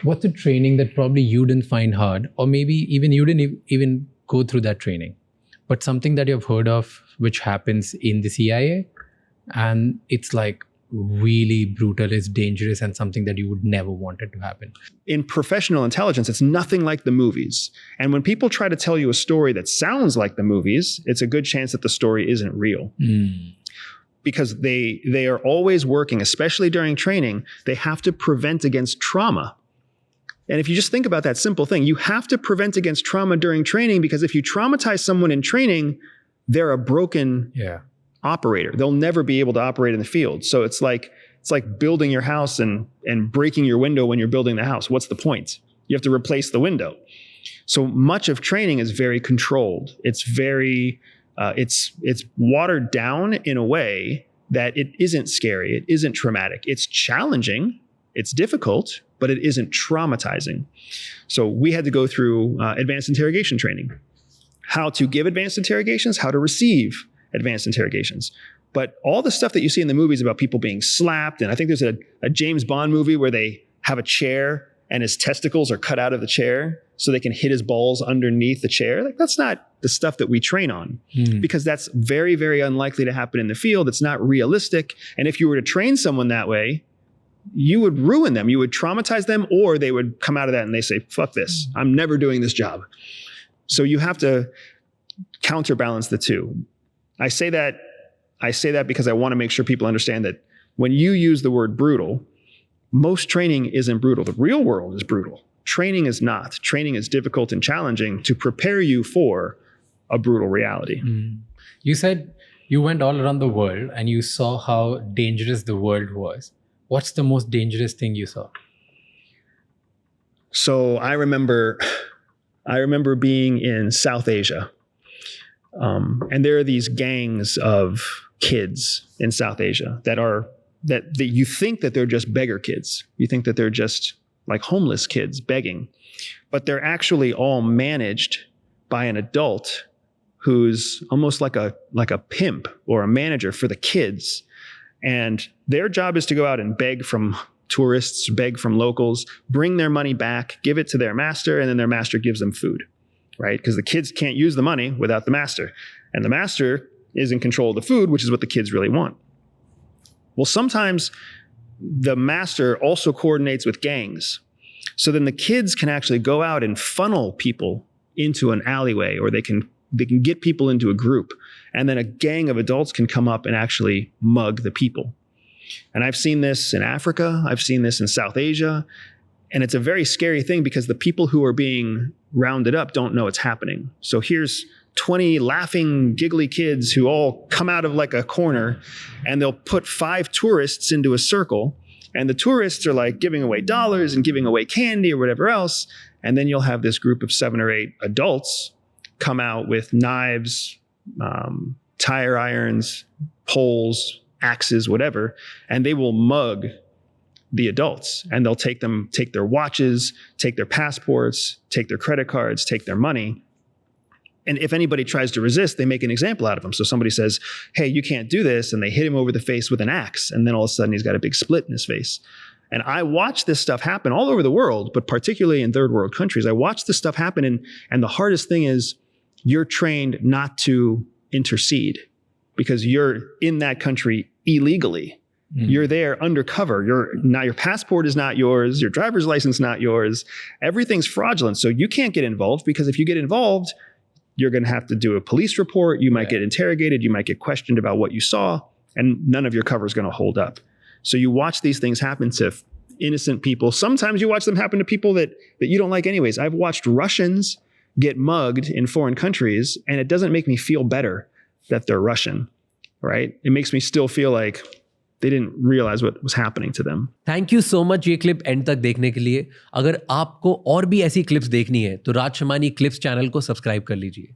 What's a training that probably you didn't find hard, or maybe even you didn't even go through that training, but something that you've heard of which happens in the CIA and it's like really brutal, it's dangerous, and something that you would never want it to happen? In professional intelligence, it's nothing like the movies. And when people try to tell you a story that sounds like the movies, it's a good chance that the story isn't real. Because they are always working, especially during training, they have to prevent against trauma. And if you just think about that simple thing, you have to prevent against trauma during training, because if you traumatize someone in training, they're a broken operator. They'll never be able to operate in the field. So it's like building your house and breaking your window when you're building the house. What's the point? You have to replace the window. So much of training is very controlled. It's very, it's watered down in a way that it isn't scary. It isn't traumatic. It's challenging. It's difficult, but it isn't traumatizing. So we had to go through advanced interrogation training. How to give advanced interrogations, how to receive advanced interrogations. But all the stuff that you see in the movies about people being slapped, and I think there's a James Bond movie where they have a chair and his testicles are cut out of the chair so they can hit his balls underneath the chair. Like, that's not the stuff that we train on, because that's very, very unlikely to happen in the field. It's not realistic. And if you were to train someone that way, you would ruin them. You would traumatize them, or they would come out of that and they say, fuck this, I'm never doing this job. So you have to counterbalance the two. I say that because I want to make sure people understand that when you use the word brutal, most training isn't brutal. The real world is brutal. Training is not. Training is difficult and challenging to prepare you for a brutal reality. You said you went all around the world and you saw how dangerous the world was. What's the most dangerous thing you saw? So I remember being in South Asia. And there are these gangs of kids in South Asia that you think that they're just beggar kids. You think that they're just like homeless kids begging, but they're actually all managed by an adult who's almost like a pimp or a manager for the kids. And their job is to go out and beg from tourists, beg from locals, bring their money back, give it to their master, and then their master gives them food, right? Because the kids can't use the money without the master. And the master is in control of the food, which is what the kids really want. Well, sometimes the master also coordinates with gangs. So then the kids can actually go out and funnel people into an alleyway, or they can get people into a group. And then a gang of adults can come up and actually mug the people. And I've seen this in Africa. I've seen this in South Asia. And it's a very scary thing, because the people who are being rounded up don't know it's happening. So here's 20 laughing, giggly kids who all come out of like a corner, and they'll put 5 tourists into a circle. And the tourists are like giving away dollars and giving away candy or whatever else. And then you'll have this group of 7 or 8 adults come out with knives, tire irons, poles, axes, whatever, and they will mug the adults. And they'll take their watches, take their passports, take their credit cards, take their money. And if anybody tries to resist, they make an example out of them. So somebody says, hey, you can't do this. And they hit him over the face with an axe. And then all of a sudden he's got a big split in his face. And I watch this stuff happen all over the world, but particularly in third world countries. I watch this stuff happen. And the hardest thing is you're trained not to intercede, because you're in that country illegally. You're there undercover. Your passport is not yours. Your driver's license not yours. Everything's fraudulent. So you can't get involved, because if you get involved, you're going to have to do a police report. You might get interrogated. You might get questioned about what you saw, and none of your cover is going to hold up. So you watch these things happen to innocent people. Sometimes you watch them happen to people that you don't like anyways. I've watched Russians get mugged in foreign countries, and it doesn't make me feel better that they're Russian, right? It makes me still feel like they didn't realize what was happening to them. Thank you so much ये clip and तक देखने के लिए. अगर आपको और भी ऐसी क्लिप्स देखनी है तो राज शमानी क्लिप्स चैनल को सब्सक्राइब कर लीजिए.